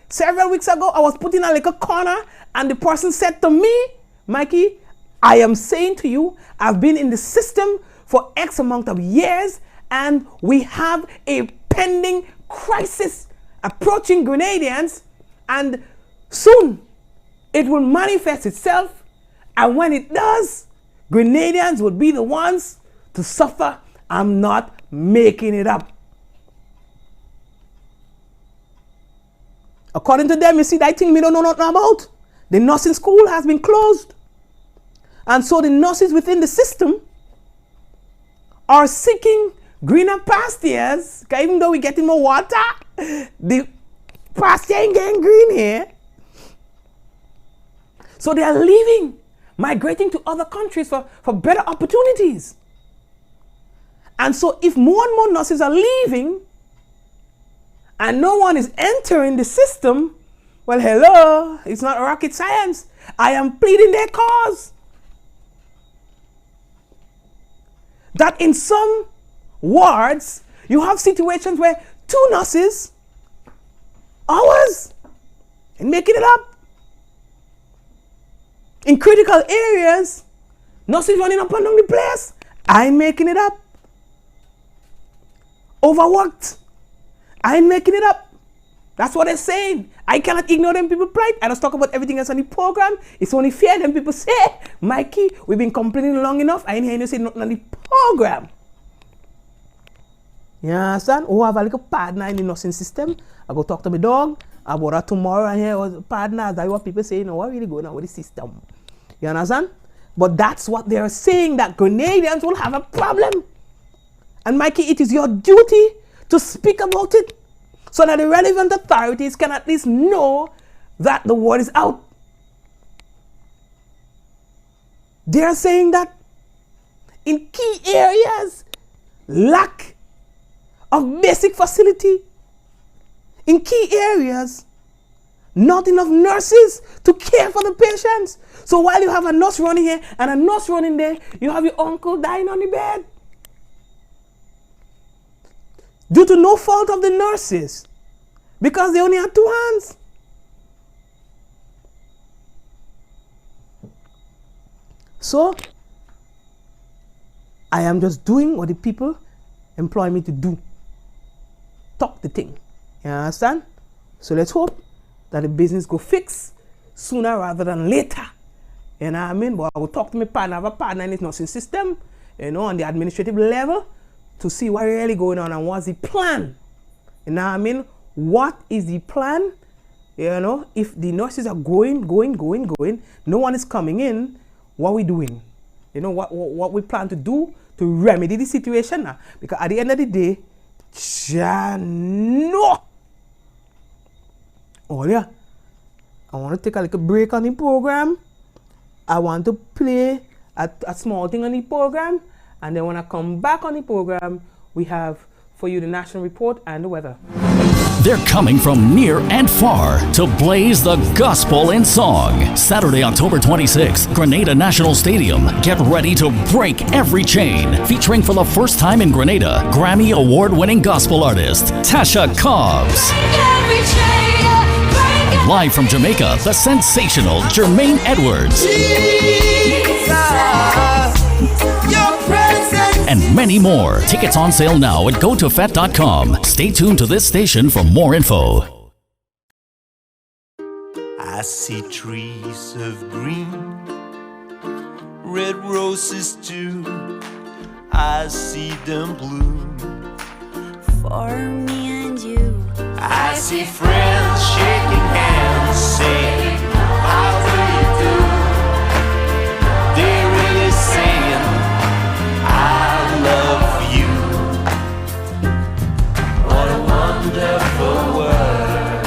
S5: Several weeks ago, I was put in a little corner and the person said to me, Mikey, I am saying to you, I've been in the system for X amount of years and we have a pending crisis approaching Grenadians, and soon it will manifest itself, and when it does, Grenadians will be the ones to suffer. I'm not making it up. According to them, you see, that thing we don't know nothing about. The nursing school has been closed. And so the nurses within the system are seeking greener pastures. Because even though we're getting more water, the pasture ain't getting green here. So they are leaving, migrating to other countries for better opportunities. And so if more and more nurses are leaving, and no one is entering the system, well, hello, it's not rocket science. I am pleading their cause. That in some wards, you have situations where 2 nurses, hours, and making it up. In critical areas, nurses running up and down the place, I'm making it up. Overworked, I'm making it up. That's what they're saying. I cannot ignore them people plight. I just talk about everything else on the program. It's only fair them people say, Mikey, we've been complaining long enough. I ain't hearing you say nothing on the program. You understand? Oh, I have a little partner in the nursing system. I go talk to my dog about that tomorrow and hear partners. That's what people say, you know, what really going on with the system. You understand? But that's what they're saying, that Grenadians will have a problem. And Mikey, it is your duty to speak about it so that the relevant authorities can at least know that the word is out. They're saying that in key areas, lack of basic facility. In key areas, not enough nurses to care for the patients. So while you have a nurse running here and a nurse running there, you have your uncle dying on the bed. Due to no fault of the nurses, because they only had 2 hands. So, I am just doing what the people employ me to do. Talk the thing. You understand? So let's hope that the business go fix sooner rather than later. You know what I mean? But I will talk to my partner, I have a partner in this nursing system, you know, on the administrative level, to see what really going on and what's the plan. You know what I mean? What is the plan? You know, if the nurses are going, no one is coming in, what are we doing? You know, what we plan to do to remedy the situation now. Because at the end of the day, no. Oh yeah, I want to take a little break on the program. I want to play a small thing on the program. And then when I come back on the program, we have for you the national report and the weather.
S6: They're coming from near and far to blaze the gospel in song. Saturday, October 26th, Grenada National Stadium. Get ready to break every chain. Featuring for the first time in Grenada, Grammy award-winning gospel artist Tasha Cobbs. Live from Jamaica, the sensational Jermaine Edwards. And many more. Tickets on sale now at gotofet.com. Stay tuned to this station for more info.
S7: I see trees of green, red roses too. I see them bloom
S8: For me and you.
S7: I see friends shaking hands, saying, how do you do? They're really saying, I love you. What a wonderful world.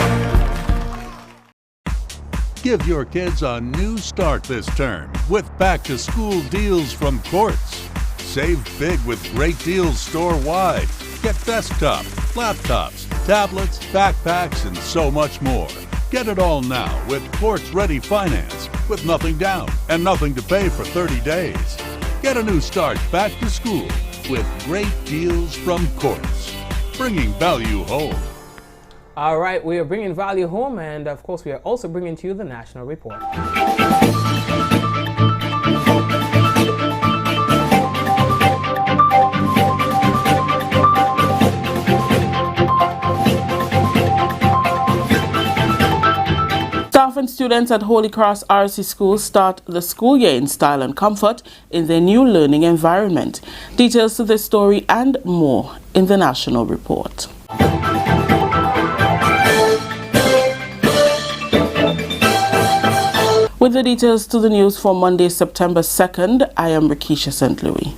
S10: Give your kids a new start this term with back-to-school deals from Quartz. Save big with great deals store-wide. Get desktop, laptops, tablets, backpacks, and so much more. Get it all now with Quartz Ready Finance with nothing down and nothing to pay for 30 days. Get a new start back to school with great deals from Quartz. Bringing value home.
S5: All right, we are bringing value home, and of course we are also bringing to you the national report.
S15: Staff and students at Holy Cross RC School start the school year in style and comfort in their new learning environment. Details to this story and more in the national report. With the details to the news for Monday, September 2nd, I am Rakisha St. Louis.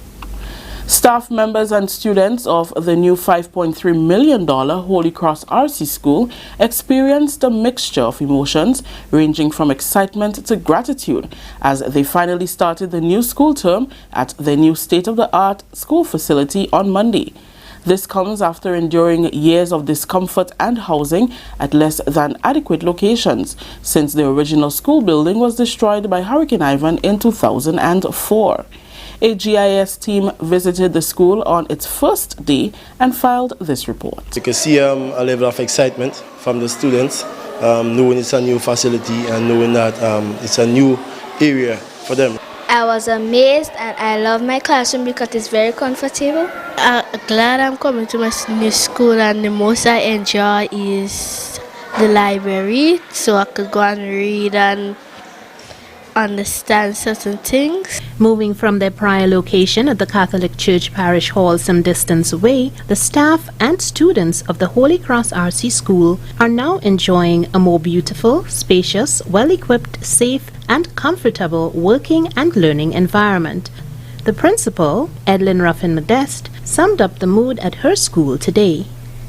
S15: Staff members and students of the new $5.3 million Holy Cross RC School experienced a mixture of emotions ranging from excitement to gratitude as they finally started the new school term at the new state-of-the-art school facility on Monday. This comes after enduring years of discomfort and housing at less than adequate locations since the original school building was destroyed by Hurricane Ivan in 2004. A GIS team visited the school on its first day and filed this report.
S16: You can see a level of excitement from the students, knowing it's a new facility and knowing that it's a new area for them.
S17: I was amazed and I love my classroom because it's very comfortable. I'm glad I'm coming to my new school, and the most I enjoy is the library, so I could go and read and understand certain things.
S18: Moving from their prior location at the Catholic Church Parish Hall some distance away, the staff and students of the Holy Cross RC School are now enjoying a more beautiful, spacious, well-equipped, safe and comfortable working and learning environment. The principal, Edlyn Ruffin Modeste, summed up the mood at her school today.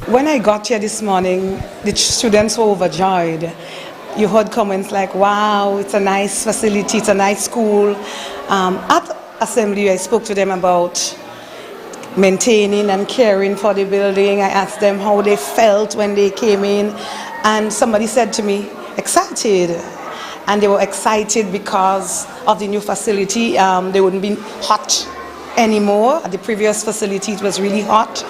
S19: When I got here this morning, the students were overjoyed. You heard comments like, wow, it's a nice facility, it's a nice school. At assembly, I spoke to them about maintaining and caring for the building. I asked them how they felt when they came in, and somebody said to me, excited. And they were excited because of the new facility. They wouldn't be hot anymore. At the previous facility, it was really hot.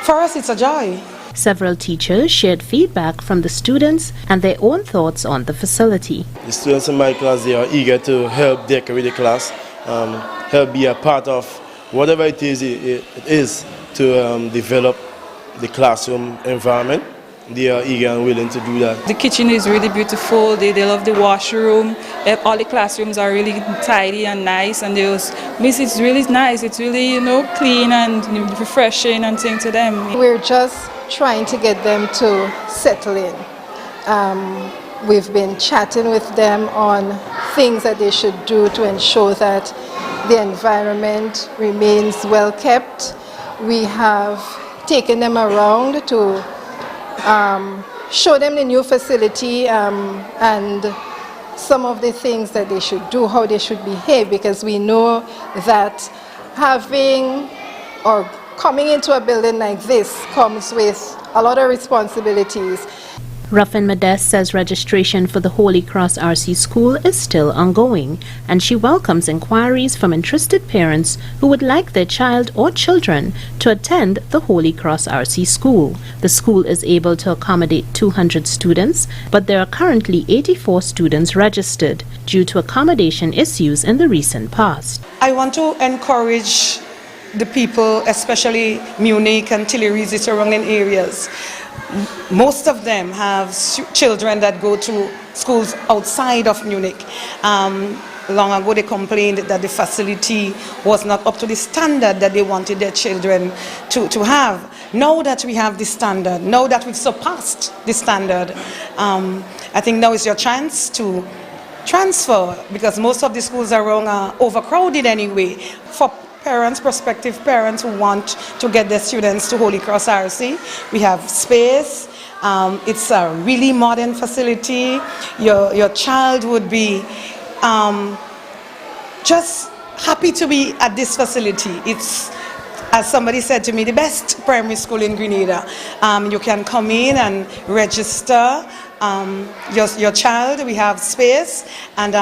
S19: For us, it's a joy.
S18: Several teachers shared feedback from the students and their own thoughts on the facility.
S16: The students in my class, they are eager to help decorate the class, help be a part of whatever it is to develop the classroom environment. They are eager and willing to do that.
S20: The kitchen is really beautiful. They love the washroom. All the classrooms are really tidy and nice, and it's really nice. It's really clean and refreshing and things to them.
S21: We're just trying to get them to settle in. We've been chatting with them on things that they should do to ensure that the environment remains well kept. We have taken them around to show them the new facility and some of the things that they should do, how they should behave, because we know that having or coming into a building like this comes with a lot of responsibilities.
S18: Ruffin Modeste says registration for the Holy Cross RC School is still ongoing, and she welcomes inquiries from interested parents who would like their child or children to attend the Holy Cross RC School. The school is able to accommodate 200 students, but there are currently 84 students registered due to accommodation issues in the recent past.
S19: I want to encourage the people, especially Munich and Tuileries, the surrounding areas. Most of them have children that go to schools outside of Munich. Long ago they complained that the facility was not up to the standard that they wanted their children to have. Now that we have the standard, now that we've surpassed the standard, I think now is your chance to transfer, because most of the schools around are overcrowded anyway. For parents, prospective parents who want to get their students to Holy Cross RC, we have space. It's a really modern facility. Your child would be just happy to be at this facility. It's, as somebody said to me, the best primary school in Grenada. You can come in and register your child. We have space, and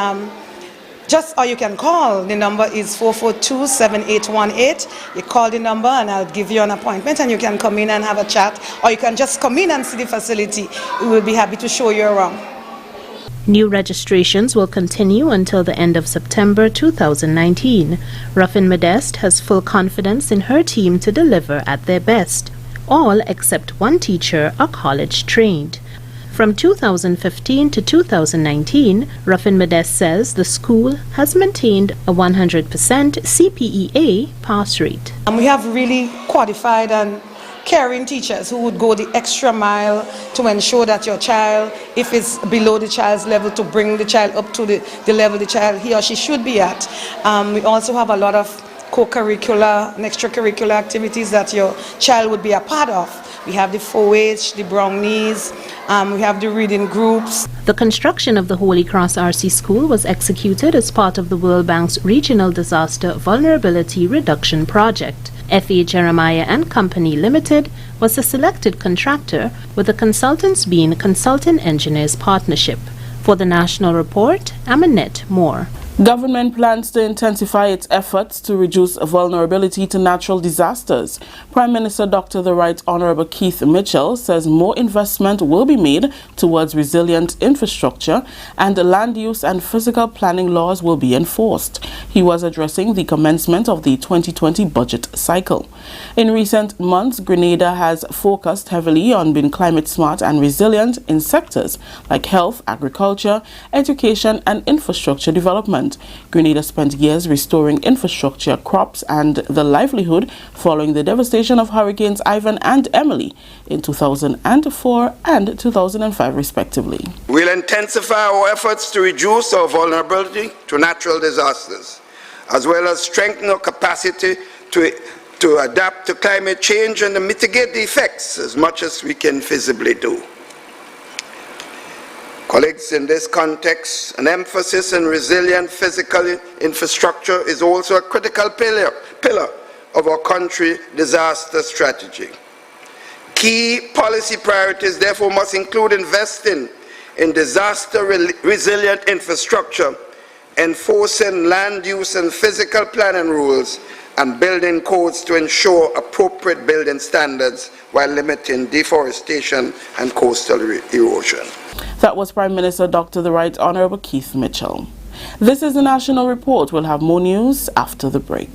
S19: or you can call. The number is 442-7818. You call the number and I'll give you an appointment, and you can come in and have a chat, or you can just come in and see the facility. We will be happy to show you around.
S18: New registrations will continue until the end of September 2019. Ruffin Modeste has full confidence in her team to deliver at their best. All except one teacher are college trained. From 2015 to 2019, Ruffin Modeste says the school has maintained a 100% CPEA pass rate.
S19: We have really qualified and caring teachers who would go the extra mile to ensure that your child, if it's below the child's level, to bring the child up to the level the child, he or she should be at. We also have a lot of co-curricular and extracurricular activities that your child would be a part of. We have the 4-H, the brownies, we have the reading groups.
S18: The construction of the Holy Cross RC School was executed as part of the World Bank's Regional Disaster Vulnerability Reduction Project. F.A. Jeremiah and Company Limited was the selected contractor, with the consultants being Consultant Engineers Partnership. For the National Report, I'm Annette Moore.
S15: Government plans to intensify its efforts to reduce vulnerability to natural disasters. Prime Minister Dr. The Right Honorable Keith Mitchell says more investment will be made towards resilient infrastructure and land use and physical planning laws will be enforced. He was addressing the commencement of the 2020 budget cycle. In recent months, Grenada has focused heavily on being climate smart and resilient in sectors like health, agriculture, education and infrastructure development. Grenada spent years restoring infrastructure, crops and the livelihood following the devastation of Hurricanes Ivan and Emily in 2004 and 2005 respectively.
S1: We'll intensify our efforts to reduce our vulnerability to natural disasters, as well as strengthen our capacity to adapt to climate change and to mitigate the effects as much as we can feasibly do. Colleagues, in this context, an emphasis on resilient physical infrastructure is also a critical pillar of our country's disaster strategy. Key policy priorities, therefore, must include investing in disaster-resilient infrastructure, enforcing land use and physical planning rules, and building codes to ensure appropriate building standards while limiting deforestation and coastal erosion.
S15: That was Prime Minister Dr. The Right Honorable Keith Mitchell. This is the National Report. We'll have more news after the break.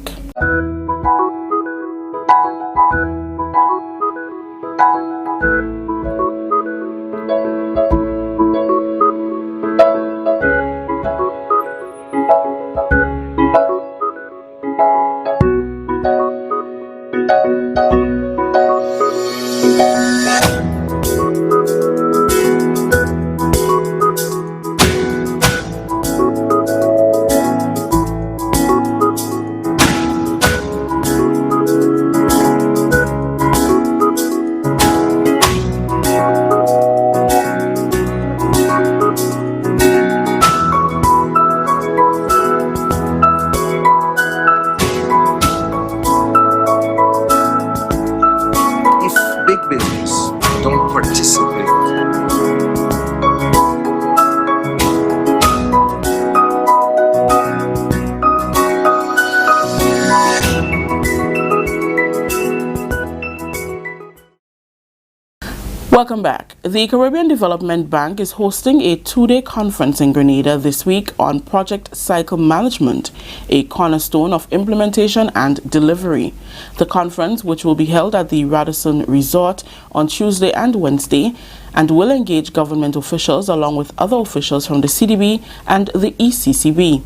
S15: Welcome back. The Caribbean Development Bank is hosting a two-day conference in Grenada this week on project cycle management, a cornerstone of implementation and delivery. The conference, which will be held at the Radisson Resort on Tuesday and Wednesday, and will engage government officials along with other officials from the CDB and the ECCB.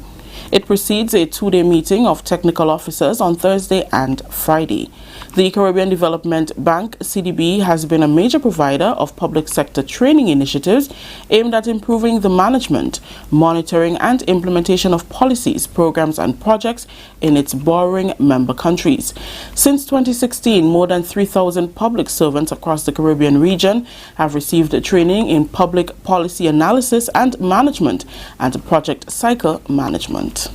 S15: It precedes a two-day meeting of technical officers on Thursday and Friday. The Caribbean Development Bank, CDB, has been a major provider of public sector training initiatives aimed at improving the management, monitoring and implementation of policies, programs and projects in its borrowing member countries. Since 2016, more than 3,000 public servants across the Caribbean region have received training in public policy analysis and management and project cycle management.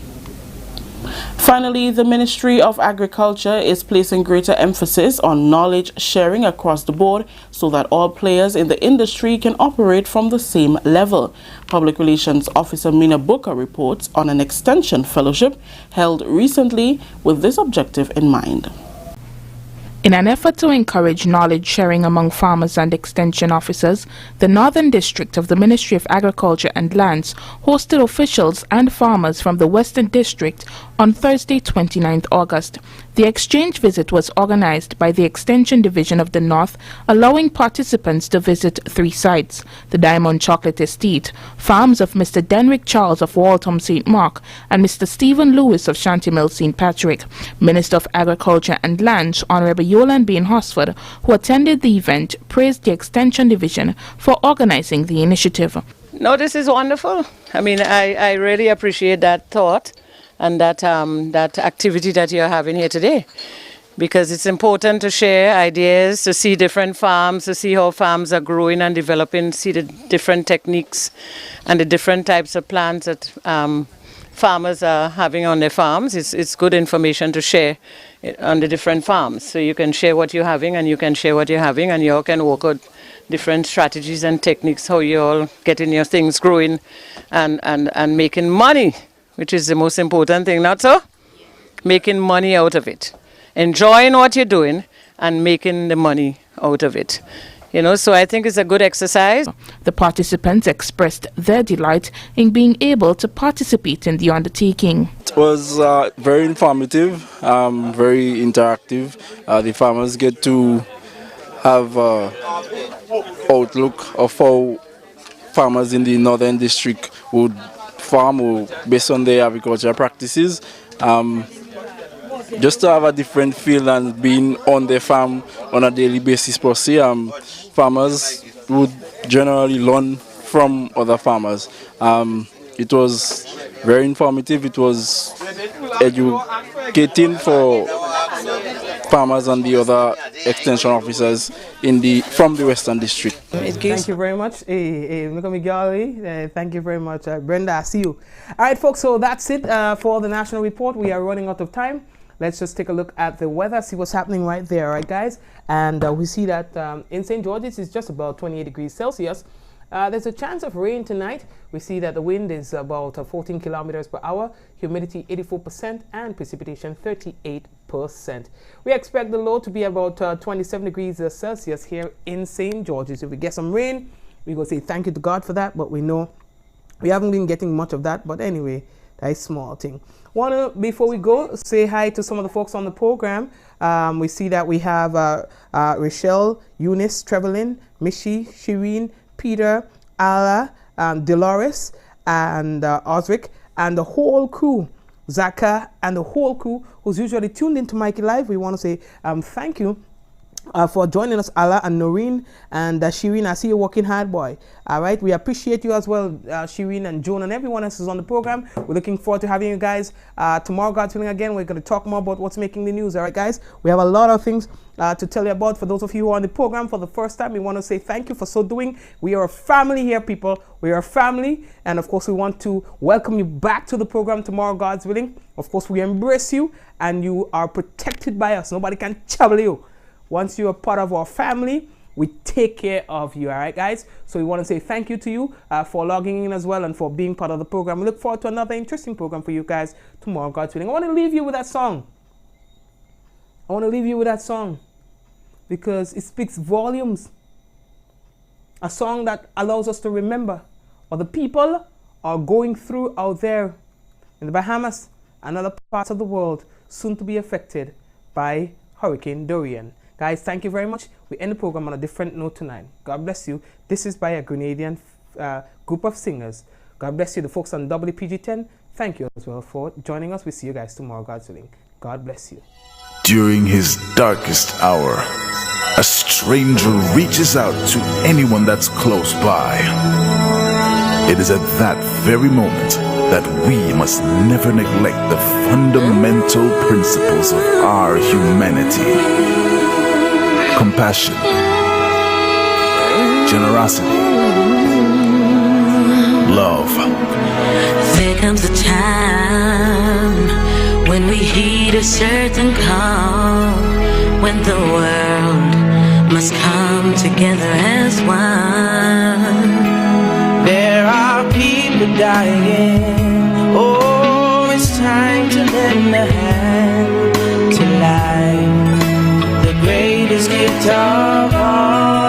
S15: Finally, the Ministry of Agriculture is placing greater emphasis on knowledge sharing across the board so that all players in the industry can operate from the same level. Public Relations Officer Mina Booker reports on an extension fellowship held recently with this objective in mind.
S22: In an effort to encourage knowledge sharing among farmers and extension officers, the Northern District of the Ministry of Agriculture and Lands hosted officials and farmers from the Western District on Thursday, 29th August. The exchange visit was organized by the Extension Division of the North, allowing participants to visit 3 sites: the Diamond Chocolate Estate, farms of Mr. Denrick Charles of Waltham St. Mark and Mr. Stephen Lewis of Shantymill St. Patrick. Minister of Agriculture and Lands, Honorable Yolan Bain Hosford, who attended the event, praised the Extension Division for organizing the initiative.
S23: No, this is wonderful. I mean, I really appreciate that thought and that activity that you're having here today. because it's important to share ideas, to see different farms, to see how farms are growing and developing, see the different techniques and the different types of plants that farmers are having on their farms. It's good information to share on the different farms. So you can share what you're having, and you can share what you're having, and you all can work out different strategies and techniques, how you're all getting your things growing and making money, which is the most important thing, not so? Making money out of it. Enjoying what you're doing and making the money out of it. So I think it's a good exercise.
S22: The participants expressed their delight in being able to participate in the undertaking.
S2: It was very informative, very interactive. The farmers get to have an outlook of how farmers in the Northern District would farm or based on their agricultural practices. Just to have a different feel than being on the farm on a daily basis per se. Farmers would generally learn from other farmers. It was very informative. It was educating for farmers and the other extension officers from the Western District.
S5: Thank you very much. Thank you very much. Brenda, I see you. All right, folks, so that's it for the National Report. We are running out of time. Let's just take a look at the weather, see what's happening right there, all right, guys? And we see that in St. George's it's just about 28 degrees Celsius. There's a chance of rain tonight. We see that the wind is about 14 kilometers per hour, humidity 84%, and precipitation 38%. We expect the low to be about 27 degrees Celsius here in St. George's. If we get some rain, we go say thank you to God for that, but we know we haven't been getting much of that. But anyway, that's a small thing. Before we go, say hi to some of the folks on the program. We see that we have Rochelle, Eunice, Trevelin, Mishi, Shireen, Peter, Ala, Dolores, and Osric, and the whole crew, Zaka, and the whole crew who's usually tuned into Mikey Live. We want to say thank you for joining us, Ala and Noreen and Shireen. I see you working hard, boy. All right, we appreciate you as well, Shireen and Joan and everyone else who's on the program. We're looking forward to having you guys tomorrow, God's willing. Again, we're going to talk more about what's making the news. All right, guys, we have a lot of things to tell you about. For those of you who are on the program for the first time, we want to say thank you for so doing. We are a family here, people. We are a family, and of course we want to welcome you back to the program tomorrow, God's willing. Of course, we embrace you, and you are protected by us. Nobody can trouble you. Once you're a part of our family, we take care of you, all right, guys? So we want to say thank you to you for logging in as well and for being part of the program. We look forward to another interesting program for you guys tomorrow, God's willing. I want to leave you with that song. Because it speaks volumes. A song that allows us to remember what the people are going through out there in the Bahamas and other parts of the world soon to be affected by Hurricane Dorian. Guys, thank you very much. We end the program on a different note tonight. God bless you. This is by a Grenadian group of singers. God bless you, the folks on WPG10. Thank you as well for joining us. We see you guys tomorrow, God's willing. God bless you.
S4: During his darkest hour, a stranger reaches out to anyone that's close by. It is at that very moment that we must never neglect the fundamental principles of our humanity. Compassion, generosity, love.
S9: There comes a time when we heed a certain call, when the world must come together as one.
S24: There are people dying. Oh, it's time to lend a hand to life, the greatest gift of all.